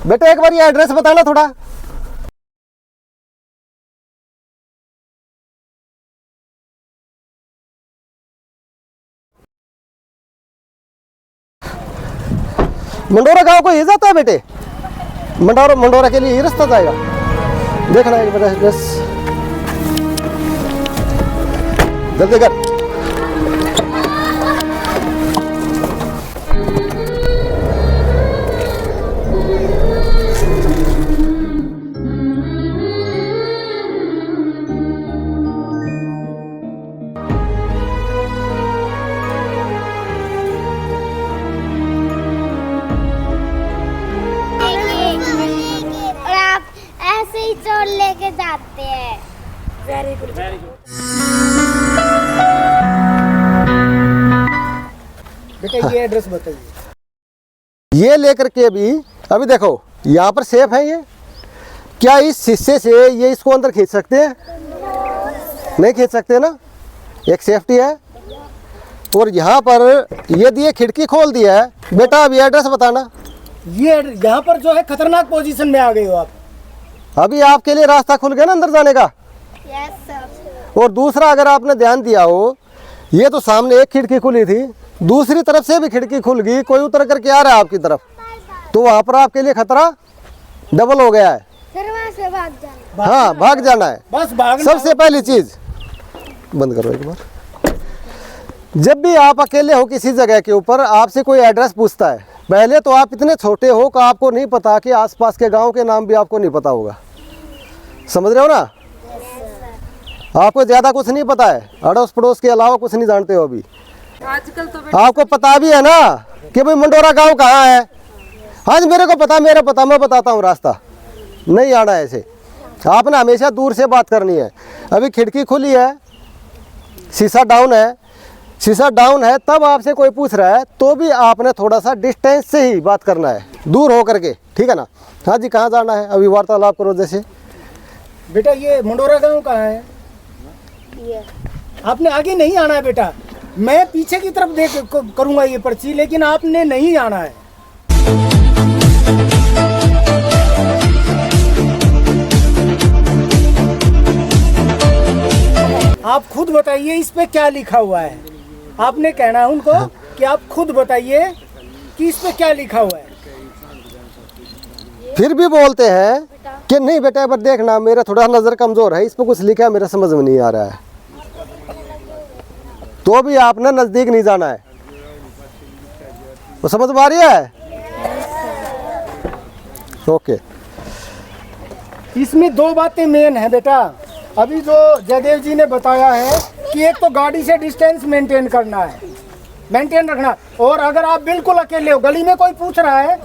बेटा एक बार ये एड्रेस बताना थोड़ा। मंडोरा गांव को ये जाता है बेटे? मंडोरा के लिए ये रास्ता जाएगा, देखना एक बार एड्रेस जल्दी कर। चोर लेके जाते हैं। Very good. बेटा ये एड्रेस बताइए। ये लेकर के भी अभी देखो यहाँ पर सेफ है ये, क्या इस शीशे से ये इसको अंदर खींच सकते हैं? नहीं खींच सकते ना, एक सेफ्टी है। और यहाँ पर यदि ये खिड़की खोल दिया है, बेटा अभी एड्रेस बताना। ये यहाँ पर जो है खतरनाक पोजीशन में आ गए हो आप। अभी आपके लिए रास्ता खुल गया ना अंदर जाने का। Yes sir. और दूसरा अगर आपने ध्यान दिया हो, ये तो सामने एक खिड़की खुली थी, दूसरी तरफ से भी खिड़की खुल गई, कोई उतर करके आ रहा है आपकी तरफ, तो वहां पर आपके लिए खतरा डबल हो गया है। फिर वहाँ से भाग जाना। हाँ भाग जाना है, बस भागना। सबसे पहली चीज बंद करो एक बार। जब भी आप अकेले हो किसी जगह के ऊपर, आपसे कोई एड्रेस पूछता है, पहले तो आप इतने छोटे हो कि आपको नहीं पता कि आसपास के गांव के नाम भी आपको नहीं पता होगा, समझ रहे हो ना? आपको ज्यादा कुछ नहीं पता है, अड़ोस पड़ोस के अलावा कुछ नहीं जानते हो अभी। आजकल तो आपको पता भी है ना कि भाई मंडोरा गांव कहाँ है। आज मेरे को पता, मेरा पता, मैं बताता हूँ रास्ता, नहीं आना है ऐसे। आपने हमेशा दूर से बात करनी है। अभी खिड़की खुली है, शीशा डाउन है, शीशा डाउन है, तब आपसे कोई पूछ रहा है तो भी आपने थोड़ा सा डिस्टेंस से ही बात करना है, दूर हो करके, ठीक है ना? हाँ जी, कहाँ जाना है अभी वार्तालाप करो जैसे। बेटा ये मंडोरा गांव कहाँ है? आपने आगे नहीं आना है बेटा, मैं पीछे की तरफ देख करूंगा ये पर्ची, लेकिन आपने नहीं आना है। आप खुद बताइए इस पे क्या लिखा हुआ है। आपने कहना है उनको कि आप खुद बताइए कि इस पे क्या लिखा हुआ है। फिर भी बोलते हैं कि नहीं बेटा एक बार देखना, मेरा थोड़ा नज़र कमज़ोर है, इस पर कुछ लिखा है मेरा समझ में नहीं आ रहा है, तो भी आपने नज़दीक नहीं जाना है। वो समझ में आ रही है? ओके। इसमें दो बातें मेन है बेटा। अभी जो जयदेव जी ने बताया है कि एक तो गाड़ी से डिस्टेंस मेंटेन करना है, मेंटेन रखना, और अगर आप बिल्कुल अकेले हो, गली में कोई पूछ रहा है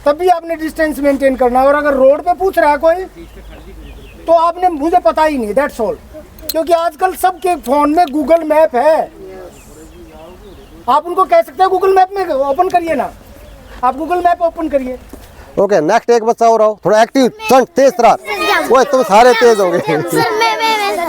तब भी आपने डिस्टेंस मेंटेन करना है, और अगर रोड पे पूछ रहा है कोई तो आपने मुझे पता ही नहीं, दैट्स ऑल। क्योंकि आजकल सबके फोन में गूगल मैप है, आप उनको कह सकते हैं गूगल मैप में ओपन करिए ना, आप गूगल मैप ओपन करिए। ओके, नेक्स्ट एक बच्चा और आओ, थोड़ा एक्टिव, तेज तरह। वो तुम सारे तेज हो गए।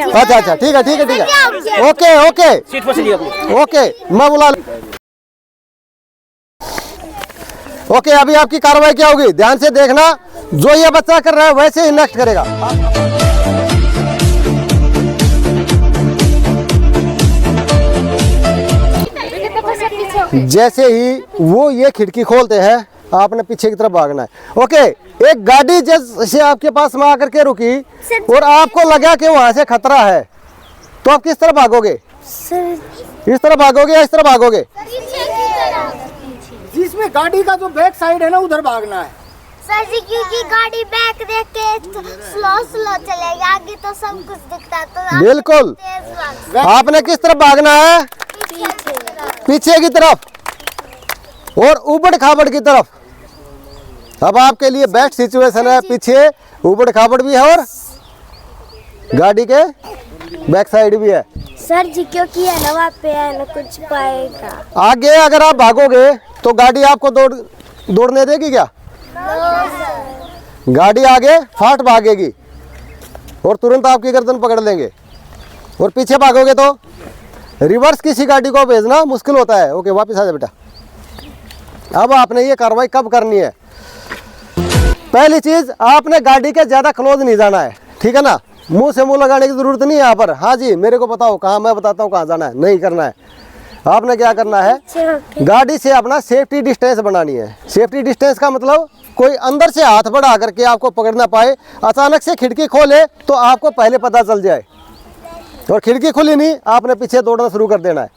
अच्छा अच्छा, ठीक है ठीक है ठीक है, ओके ओके ओके, मैं बुला। ओके, अभी आपकी कार्रवाई क्या होगी ध्यान से देखना, जो ये बच्चा कर रहा है वैसे ही नेक्स्ट करेगा। जैसे ही वो ये खिड़की खोलते हैं, आपने पीछे की तरफ भागना है। ओके, एक गाड़ी जैसे आपके पास में आकर के रुकी और आपको लगा कि वहां से खतरा है, तो आप किस तरफ भागोगे? इस तरफ भागोगे या इस तरफ भागोगे? जिसमें गाड़ी का जो बैक साइड है ना, उधर भागना है सर जी, क्योंकि गाड़ी बैक देख के स्लो स्लो चलेगी, आगे तो सब कुछ दिखता है, तो बिल्कुल। आपने किस तरफ भागना है? पीछे की तरफ और ऊबड़ खाबड़ की तरफ। अब आपके लिए बेस्ट सिचुएशन है, पीछे ऊबड़ खाबड़ भी है और गाड़ी के बैक साइड भी है। सर जी, क्योंकि है ना वहाँ पे है ना कुछ पाएगा। आगे अगर आप भागोगे तो गाड़ी आपको दौड़ने देगी क्या? गाड़ी आगे फाट भागेगी और तुरंत आपकी गर्दन पकड़ लेंगे। और पीछे भागोगे तो रिवर्स किसी गाड़ी को भेजना मुश्किल होता है। ओके, वापस आ जा बेटा। अब आपने ये कार्रवाई कब करनी है? पहली चीज, आपने गाड़ी के ज्यादा क्लोज नहीं जाना है, ठीक है ना। मुंह से मुंह लगाने की जरूरत नहीं है यहाँ पर। हाँ जी मेरे को बताओ कहाँ, मैं बताता हूँ कहाँ जाना है, नहीं करना है। आपने क्या करना है, गाड़ी से अपना सेफ्टी डिस्टेंस बनानी है। सेफ्टी डिस्टेंस का मतलब कोई अंदर से हाथ बढ़ा करके आपको पकड़ ना पाए, अचानक से खिड़की खोले तो आपको पहले पता चल जाए। और खिड़की खुली नहीं, आपने पीछे दौड़ना शुरू कर देना है।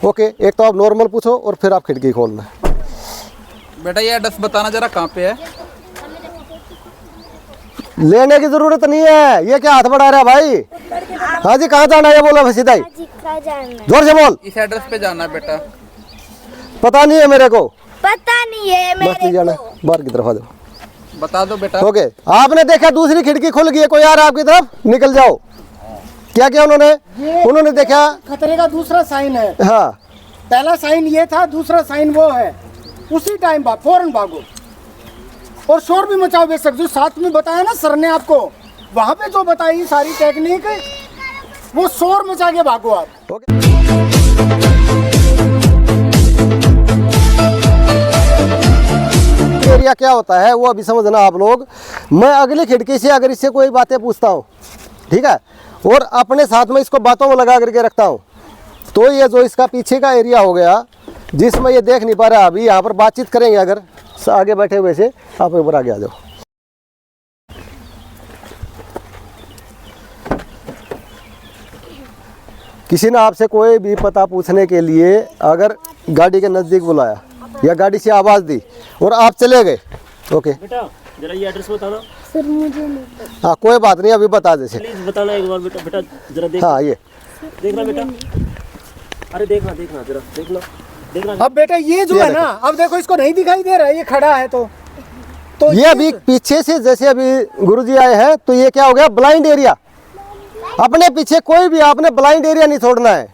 ओके, एक तो आप नॉर्मल पूछो और फिर आप खिड़की खोलना। बेटा ये एड्रेस बताना जरा, कहाँ पे है? लेने की जरूरत नहीं है, ये क्या हाथ बढ़ा रहा है भाई। हाँ जी कहाँ जाना है, ये बोला सीधा ही, जोर से बोल। इस एड्रेस पे जाना है बेटा। पता नहीं है मेरे को, पता नहीं है बस नहीं जाना, बाहर की तरफ आ जाओ। बता दो बेटा। ओके, आपने देखा दूसरी खिड़की खुल गई है, कोई आ रहा है आपकी तरफ, निकल जाओ। क्या किया उन्होंने देखा खतरे का दूसरा साइन है। हाँ, पहला साइन ये था, दूसरा साइन वो है। उसी टाइम फौरन भागो और शोर भी मचाओ बेशक। जो साथ में बताया ना सर ने आपको, वहाँ पे जो बताई सारी टेक्निक, वो शोर मचा के भागो आप। ओके। एरिया क्या होता है वो अभी समझना आप लोग। मैं अगली खिड़की से अगर इससे कोई बातें पूछता हूँ, ठीक है, और अपने साथ में इसको बातों में लगा करके रखता हूँ, तो ये जो इसका पीछे का एरिया हो गया जिसमें ये देख नहीं पा रहा, अभी यहाँ पर बातचीत करेंगे अगर आगे बैठे हुए से, आप एक बार आगे आ जाओ। किसी ने आपसे कोई भी पता पूछने के लिए अगर गाड़ी के नज़दीक बुलाया या गाड़ी से आवाज़ दी और आप चले गए, ओके बेटा जरा ये एड्रेस बताना। सर मुझे हाँ कोई बात नहीं, अभी बता जैसे। प्लीज बताना एक बार बेटा। बेटा जरा देख, हाँ ये देखना बेटा, अरे देखना देखना जरा देखना देखना। अब बेटा ये जो है ना, अब देखो इसको नहीं दिखाई दे रहा है, ये खड़ा है तो ये अभी पीछे से जैसे अभी गुरुजी आए हैं तो ये क्या हो गया, ब्लाइंड एरिया। अपने पीछे कोई भी आपने ब्लाइंड एरिया नहीं छोड़ना है,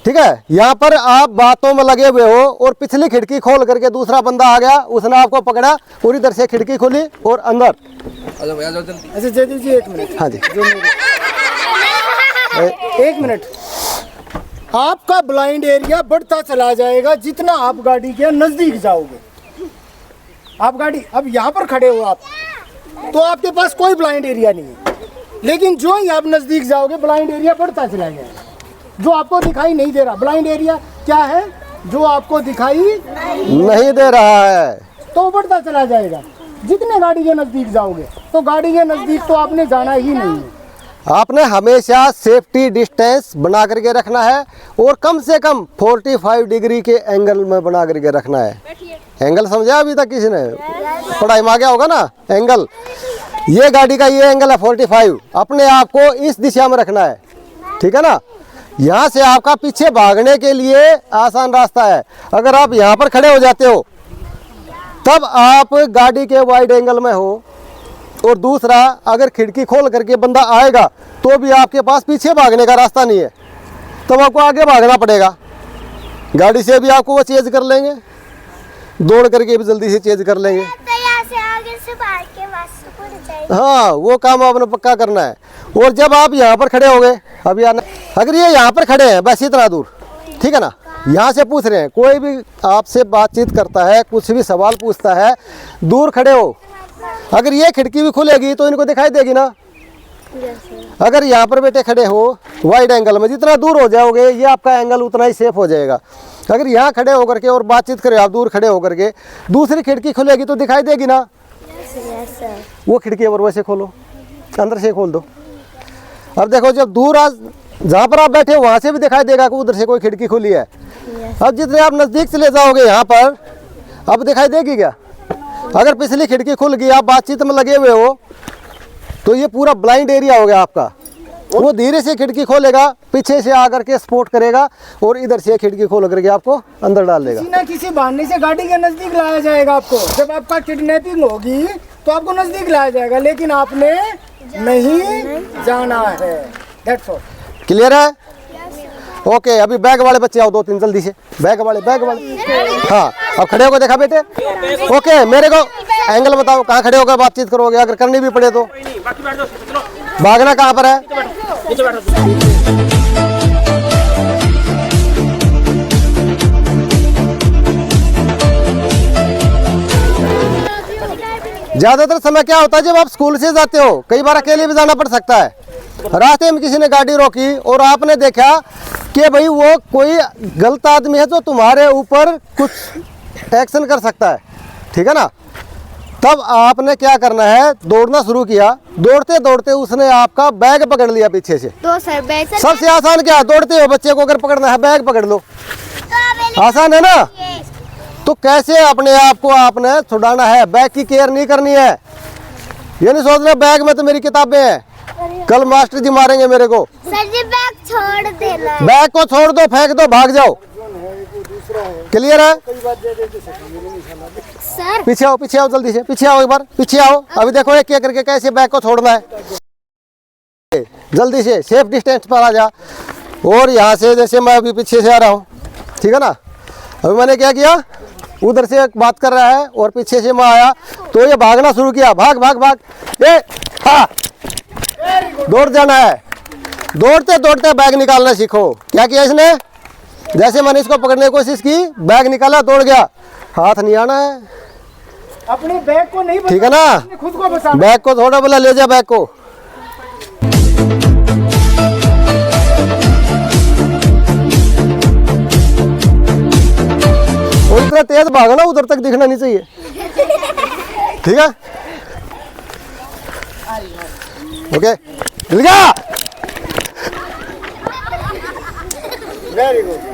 ठीक है। यहाँ पर आप बातों में लगे हुए हो और पिछली खिड़की खोल करके दूसरा बंदा आ गया, उसने आपको पकड़ा, पूरी तरह से खिड़की खोली और अंदर। आ जाओ जल्दी। अच्छा जयदेव जी एक मिनट। हाँ जी एक मिनट। आपका ब्लाइंड एरिया बढ़ता चला जाएगा जितना आप गाड़ी के नजदीक जाओगे। आप गाड़ी अब यहाँ पर खड़े हो आप, तो आपके पास कोई ब्लाइंड एरिया नहीं है, लेकिन जो ही आप नजदीक जाओगे ब्लाइंड एरिया बढ़ता चला जाएगा। जो आपको दिखाई नहीं दे रहा, ब्लाइंड एरिया क्या है, जो आपको दिखाई नहीं दे रहा है तो बढ़ता चला जाएगा। जितने गाड़ी के नजदीक जाओगे, तो गाड़ी के नजदीक तो आपने जाना ही नहीं है। आपने हमेशा सेफ्टी डिस्टेंस बना करके रखना है और कम से कम 45 डिग्री के एंगल में बना करके रखना है। एंगल समझा अभी तक किसी ने, पढ़ाई में आ गया होगा ना एंगल। ये गाड़ी का ये एंगल है 45, अपने आप को इस दिशा में रखना है, ठीक है ना। यहाँ से आपका पीछे भागने के लिए आसान रास्ता है। अगर आप यहाँ पर खड़े हो जाते हो तब आप गाड़ी के वाइड एंगल में हो, और दूसरा अगर खिड़की खोल करके बंदा आएगा तो भी आपके पास पीछे भागने का रास्ता नहीं है, तब आपको आगे भागना पड़ेगा। गाड़ी से भी आपको वो चेंज कर लेंगे, दौड़ करके भी जल्दी से चेंज कर लेंगे। तो यहाँ से आगे से भाग के बस पड़ जाएगी। हाँ वो काम आपने पक्का करना है। और जब आप यहाँ पर खड़े हो गए, अभी आना, अगर ये यहाँ पर खड़े हैं बस इतना दूर, ठीक है ना, यहाँ से पूछ रहे हैं, कोई भी आपसे बातचीत करता है, कुछ भी सवाल पूछता है, दूर खड़े हो, अगर ये खिड़की भी खुलेगी तो इनको दिखाई देगी ना। अगर यहाँ पर बेटे खड़े हो वाइड एंगल में, जितना दूर हो जाओगे ये आपका एंगल उतना ही सेफ हो जाएगा। अगर यहाँ खड़े होकर के और बातचीत करें आप दूर खड़े होकर के, दूसरी खिड़की खुलेगी तो दिखाई देगी ना। वो खिड़की और वैसे खोलो, अंदर से खोल दो। अब देखो जब दूर आज जहाँ पर आप बैठे हो वहाँ से भी दिखाई देगा कि उधर से कोई खिड़की खुली है। अब जितने आप नज़दीक चले जाओगे यहाँ पर, अब दिखाई देगी क्या। अगर पिछली खिड़की खुल गई, आप बातचीत में लगे हुए हो, तो ये पूरा ब्लाइंड एरिया हो गया आपका। वो धीरे से खिड़की खोलेगा, पीछे से आकर के सपोर्ट करेगा और इधर से खिड़की खोल करके आपको अंदर डाल देगा। किसी ना किसी बहाने से गाड़ी के नजदीक लाया जाएगा आपको। जब आपका किडनैपिंग होगी तो आपको नजदीक लाया जाएगा, लेकिन आपने नहीं जाना है। That's all. क्लियर है? ओके, अभी बैग वाले बच्चे आओ, 2-3 जल्दी से। बैग वाले हाँ, अब खड़े होकर देखा बेटे। ओके, मेरे को एंगल बताओ कहाँ खड़े होकर बातचीत करोगे, अगर करनी भी पड़े तो। भागना कहाँ पर है? ज्यादातर समय क्या होता है जब आप स्कूल से जाते हो, कई बार अकेले भी जाना पड़ सकता है, रास्ते में किसी ने गाड़ी रोकी और आपने देखा कि भाई वो कोई गलत आदमी है जो तुम्हारे ऊपर कुछ एक्शन कर सकता है, ठीक है ना। तब आपने क्या करना है, दौड़ना शुरू किया। दौड़ते दौड़ते उसने आपका बैग पकड़ लिया पीछे से। तो सर बैग सबसे आसान क्या है, दौड़ते हो बच्चे को अगर पकड़ना है बैग पकड़ लो, आसान है ना। तो कैसे अपने आप को आपने छुड़ाना है, बैग की केयर नहीं करनी है। ये नहीं सोचना बैग में तो मेरी किताबें हैं, कल मास्टर जी मारेंगे मेरे को। सर जी बैग छोड़ देना। बैग को छोड़ दो, फेंक दो, भाग जाओ। क्लियर है? सर पीछे आओ जल्दी से, पीछे आओ, एक बार पीछे आओ। अभी देखो एक एक करके कैसे बैग को छोड़ना है। जल्दी से सेफ डिस्टेंस पर आ जा। और यहाँ से जैसे मैं अभी पीछे से आ रहा हूँ, ठीक है ना। अभी मैंने क्या किया, उधर से एक बात कर रहा है और पीछे से मैं आया तो ये भागना शुरू किया, भाग भाग भाग। ए हाँ, दौड़ जाना है। दौड़ते दौड़ते बैग निकालना सीखो। क्या किया इसने, जैसे मैंने इसको पकड़ने की कोशिश की, बैग निकाला, दौड़ गया, हाथ नहीं आना है, अपने बैग को नहीं ठीक है ना। अपने खुद को बचा। बैग को थोड़ा बोला ले जा बैग को। और इतना तेज भागना उधर तक दिखना नहीं चाहिए, ठीक है। ओके, मिल गया। Very good.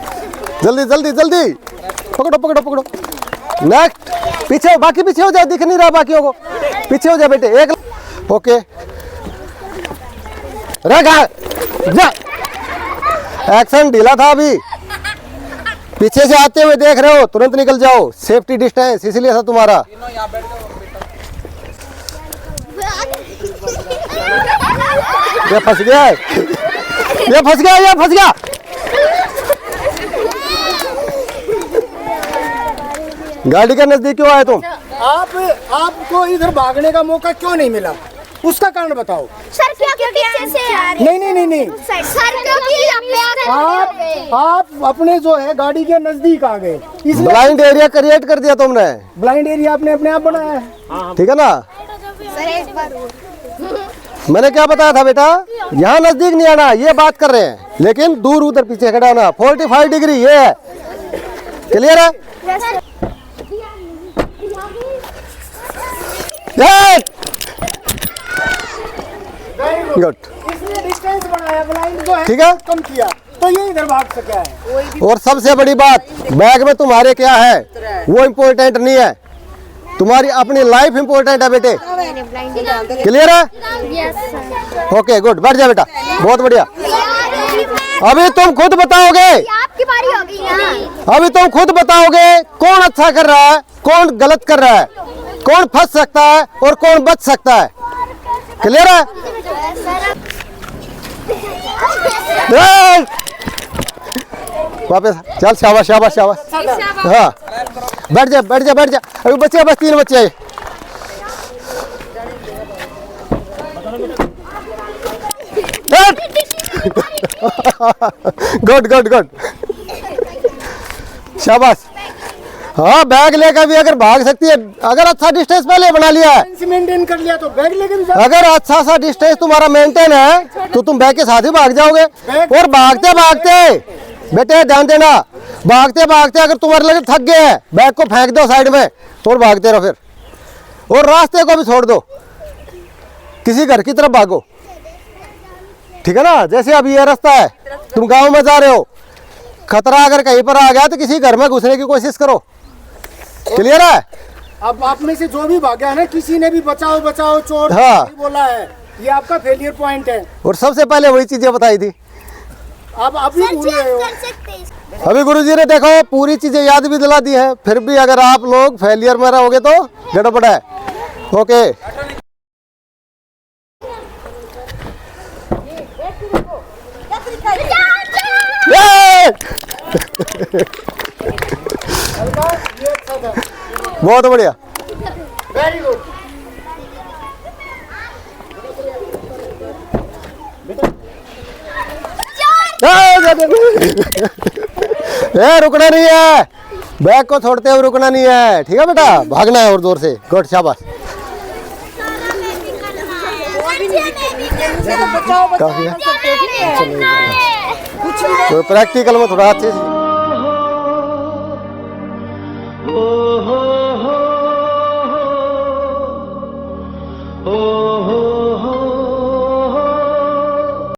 जल्दी जल्दी जल्दी पकड़ो पकड़ो पकड़ो। नेक्स्ट, पीछे हो, बाकी पीछे हो जाए, दिख नहीं रहा बाकियों को, पीछे हो जाए बेटे। एक, ओके, रखा जा। एक्शन ढीला था अभी, पीछे से आते हुए देख रहे हो, तुरंत निकल जाओ। सेफ्टी डिस्टेंस इसलिए था तुम्हारा। ये फंस गया है, ये फंस गया, ये फंस गया। गाड़ी के नजदीक क्यों आए तुम? आपको इधर भागने का मौका क्यों नहीं मिला, उसका कारण बताओ। सर क्योंकि पीछे से आ रही। नहीं, सर क्योंकि आप अपने जो है गाड़ी के नजदीक आ गए, इसलिए ब्लाइंड एरिया क्रिएट कर दिया तुमने, ब्लाइंड एरिया आपने अपने आप बनाया है। ठीक है ना। सर एक बार मैंने क्या बताया था बेटा, यहाँ नजदीक नहीं आना, ये बात कर रहे हैं, लेकिन दूर उधर पीछे खड़ा होना। 45 डिग्री ये है, क्लियर है। गुड, इसने डिस्टेंस बढ़ाया, ब्लाइंड जो है ठीक है, कम किया, तो ये इधर भाग सका है। और सबसे बड़ी बात, बैग में तुम्हारे क्या है वो इम्पोर्टेंट नहीं है, तुम्हारी अपनी लाइफ इम्पोर्टेंट है बेटे। क्लियर है? ओके गुड, बैठ जा बेटा, बहुत बढ़िया। अभी तुम खुद बताओगे, आपकी बारी होगी ना। अभी तुम खुद बताओगे कौन अच्छा कर रहा है, कौन गलत कर रहा है, कौन फंस सकता है और कौन बच सकता है। क्लियर है? वापस चल, शाबाश शाबाश शाबाश। हाँ, बैठ जा बैठ जा बैठ जा। अभी बच्चे बस 3 बच्चे आए। गुड गुड गुड, शाबाश। हाँ, बैग लेकर भी अगर भाग सकती है, अगर अच्छा डिस्टेंस पहले बना लिया है, मेंटेन कर लिया तो बैग लेके भी जा। अगर अच्छा सा डिस्टेंस तुम्हारा मेंटेन है तो तुम बैग के साथ ही भाग जाओगे। और भागते भागते बेटे ध्यान देना, भागते भागते अगर तुम्हारे लगे थक गए हैं, बैग को फेंक दो साइड में और भागते रहो फिर। और रास्ते को भी छोड़ दो, किसी घर की तरफ भागो, ठीक है ना। जैसे अभी ये रास्ता है, तुम गांव में जा रहे हो, खतरा अगर कहीं पर आ गया तो किसी घर में घुसने की कोशिश करो। क्लियर है? अब आप में से जो भी भागा है ना, किसी ने भी बचाओ बचाओ चोर हाँ। नहीं बोला है, ये आपका फेलियर पॉइंट है। और सबसे पहले वही चीजें बताई थी, आप अभी भूल रहे हो। कर सकते हैं। अभी गुरुजी ने देखो पूरी चीजें याद भी दिला दी है, फिर भी अगर आप लोग फेलियर में रहोगे तो गड़बड़ है। ओके, बहुत बढ़िया, वेरी गुड। रुकना नहीं है, बैग को छोड़ते हुए रुकना नहीं है, ठीक है बेटा, भागना है और जोर से। गुड, शाबाश। काफी है तो प्रैक्टिकल में थोड़ा अच्छे से